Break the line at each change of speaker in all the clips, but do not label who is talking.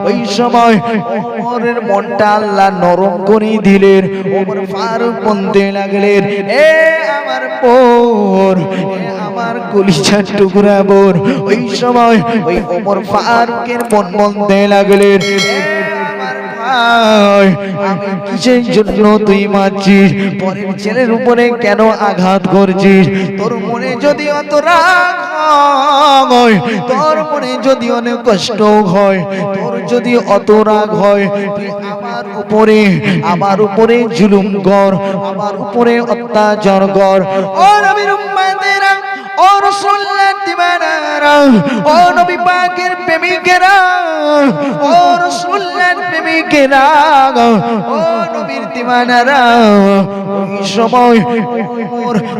ওই সময় ওমরের মনটা আল্লাহ নরম করে দিলেন। ওমর ফারুক বলতে লাগলেন, এ আমার বোন, আমার কলিজার টুকরা বোন। ওই সময় ওই ওমর ফারুকের মন বলতে লাগলেন, আমি কিসের জন্য তুই মারছিস? পরের ছেলের উপরে কেন আঘাত করছিস? তোর মনে যদি অত রাগ হয়, তোর মনে যদি অনেক কষ্ট হয়, তোর যদি অত রাগ হয়, তুই আমার উপরে জুলুম কর, আমার উপরে অত্যাচার কর। ও নবীর উম্মতেরা, ও রাসূলুল্লাহ দিওয়ানারা, ও নবী পাকের প্রেমিকেরা, ও রাসূলুল্লাহ প্রেমিকেরা, ও নবীর দিওয়ানারা, ওই সময়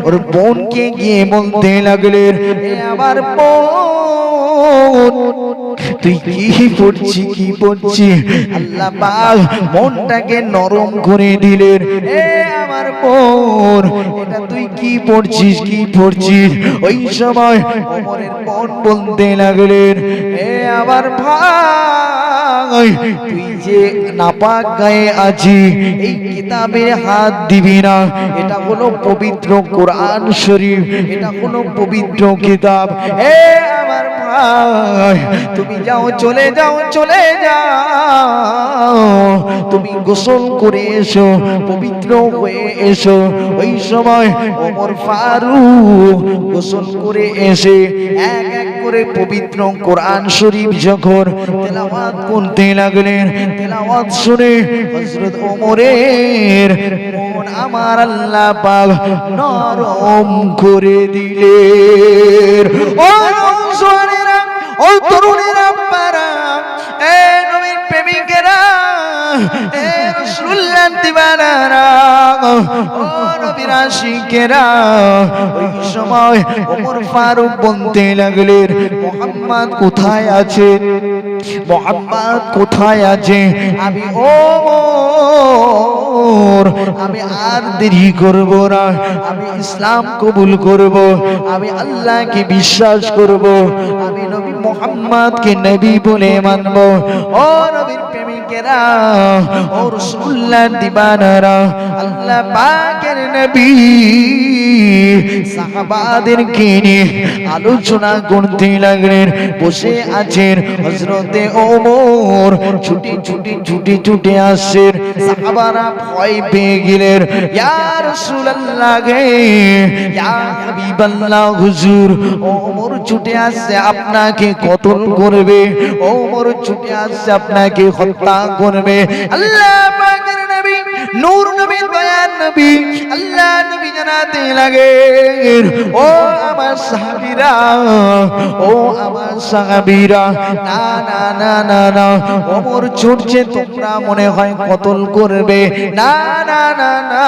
ওর বোনকে গিয়ে বলতে লাগলেন, এ আমার বোন, তুই কি পড়ছি? আল্লাহ পাক মনটাকে নরম করে দিলেন। এ আমার বোন, এটা তুই কি পড়ছিস? ওই সময় ওমরের বোন বলতে লাগলেন, এ আমার ভাই, তুই যে নাপাক গায়ে আছি, এই কিতাবে হাত দিবি না। এটা হলো পবিত্র কোরআন শরীফ, এটা হলো পবিত্র কিতাব। এ আমার ভাই, তুমি যাও, চলে যাও, তুমি গোসল করে এসো, পবিত্র হয়ে এসো। ওই সময় ওমর ফারুক গোসল করে এসে এক এক করে পবিত্র কোরআন শরীফ যখন তেলাওয়াত করতে লাগলেন, তেলাওয়াত শুনে হযরত ওমরের মন আমার আল্লাহ পাক নরম করে দিলেন। ও নওজোয়ানেরা, ও তরুণেরা, আব্বারা, এ নবীর প্রেমিকেরা, এ রাসূলুল্লাহ দিওয়ানারা, ও নবীর আশিকেরা, ওই সময় ওমর ফারুক বলতে লাগলেন, মুহাম্মদ কোথায় আছে? মুহাম্মদ কোথায় আছে? আমি ওমর, আমি আর দেরি করব না, আমি ইসলাম কবুল করব, আমি আল্লাহকে বিশ্বাস করব, আমি নবী মুহাম্মদকে নবী বলে মানব। ও নবীর প্রেমিকেরা, ও রাসূলুল্লাহ দিওয়ানারা, আল্লাহ পাকের নবী সাহাবাদেরকে নিয়ে আলোচনা করতে লাগলেন। বসে আছেন হযরতে ওমর, ছুটে আসছেন। সাহাবারা ভয় পেয়ে গেলেন, ইয়া রাসূলুল্লাহ গে, ইয়া হাবিবাল্লাহ, হুজুর, ওমর ছুটে আসছে আপনাকে কতল করবে, ওমর ছুটে আসছে আপনাকে হত্যা করবে। আল্লাহ পাকের নবী, নূর নবী, দয়ার নবী, আল্লাহ নবী জানাতে লাগেন, ও আমার সাহাবীরা, ও আমার সাহাবীরা, না না না না না, ওমর ছুটছে, তোমরা মনে হয় কতল করবে। না না না না,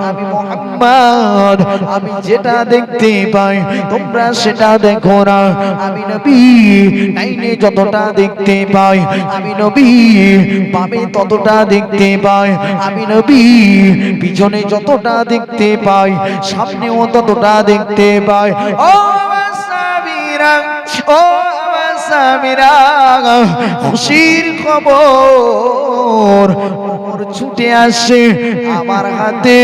আমি মুহাম্মদ, আমি যেটা দেখতে পাই তোমরা সেটা দেখো না। আমি নবী ডাইনে যতটা দেখতে পাই, আমি নবী বামে ততটা দেখতে পাই, আমি নবী পিছনে যতটা দেখতে পাই, সামনেও ততটা দেখতে পাই। ও আমার সাহাবীরা, ও আমার সাহাবীরা, খুশির খবর, ওমর ছুটে আসে, আমার হাতে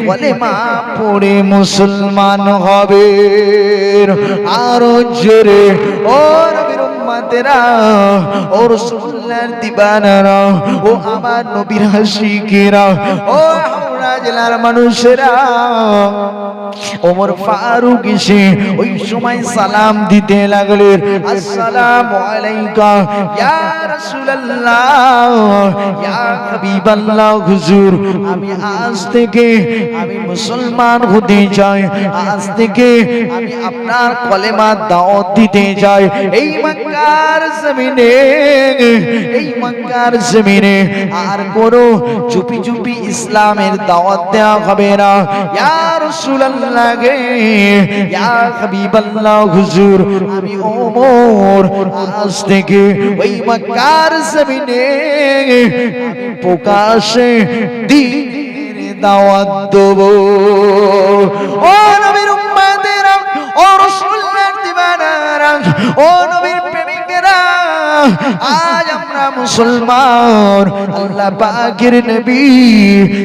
কলেমা পড়ে মুসলমান হবে। আরো জোরে, ও নবীর উম্মতেরা, ও রাসূলুল্লাহর দিওয়ানারা, ও আমার নবীর আশিকেরা, ও হাওড়া জেলার মানুষেরা, ওমর ফারুক এসে ওই সময় সালাম দিতে লাগলেন, আসসালামু আলাইকা ইয়া রাসূলুল্লাহ, ইয়া হাবিবাল্লাহ, হুজুর, আমি আজ থেকে আমি মুসলমান হতে চাই, আজ থেকে আমি আপনার কলেমার দাওয়াত দিতে চাই। এই মক্কার জমিনে, এই মক্কার জমিনে আর কোনো চুপি চুপি ইসলামের দাওয়াত দেওয়া হবে না। ইয়া রাসূলুল্লাহ গে, ইয়া হাবিবাল্লাহ, হুজুর, আমি ওমর আজ থেকে ওই মক্কার জমিনে আমি প্রকাশ্যে দ্বীনের দাওয়াত দেব। ও নবীর উম্মতেরা, ও রাসূলুল্লাহর দিওয়ানারা, ও নবীর প্রেমিকেরা, আজ আমরা মুসলমান। আল্লাহ পাকের নবী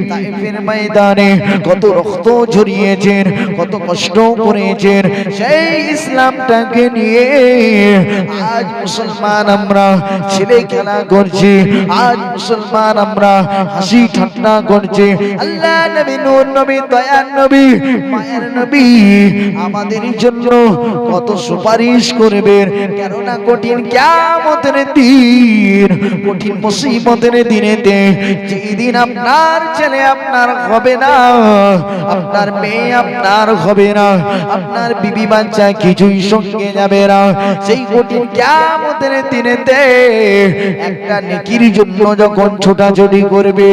তাইফের ময়দানে কত রক্ত ঝরিয়েছেন, কত কষ্ট করেছেন, সেই ইসলামটাকে নিয়ে আজ মুসলমান আমরা ছেলে খেলা করছি, আজ মুসলমান আমরা হাসি ঠাট্টা করছি। আল্লাহ নবী, নূর নবী, দয়ার নবী, মায়ের নবী আমাদের জন্য কত সুপারিশ করবেন, কেননা কঠিন কিয়ামতের দিন, কঠিন মুসিবতের দিনেতে, যেই দিন আপনার ছেলে আপনার হবে না, আপনার মেয়ে আপনার হবে না, আপনার বিবি বাচ্চা কিছুই সঙ্গে যাবে না, সেই কঠিন কিয়ামতের দিনেতে একটা নেকির জন্য যখন ছোটাছুটি করবে,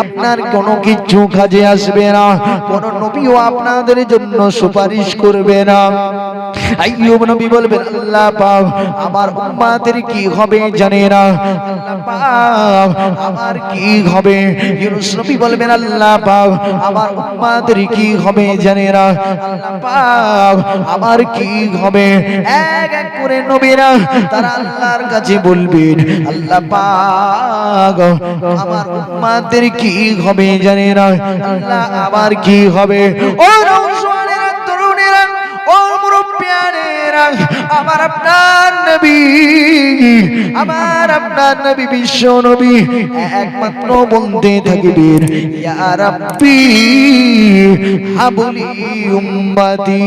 আপনার কোনো কিছু কাজে আসবে না, কোন নবীও আপনাদের জন্য সুপারিশ করবে না। আইয়ুব নবী বলবেন, আল্লাহ পাক আমার উম্মতের কি হবে জানে না, আল্লাহ পাক আমার কি হবে। ইউনূস নবী বলবেন, আল্লাহ পাক আমার উম্মতের কি হবে জানে না, আল্লাহ পাক আমার কি হবে। এক এক করে নবীরা তারা আল্লাহর কাছে বলবেন, আল্লাহ পাক আমার উম্মতের কি হবে জানে না, আল্লাহ আমার কি হবে। ও নওজওয়ানেরা, তরুণেরা, ও মুরব্বিয়ানেরা, আমার আপনার নবী, আমার আপনার নবী, বিশ্ব নবী একমাত্র বলতে থাকবেন, ইয়া রাব্বি হাবলি উম্মতি।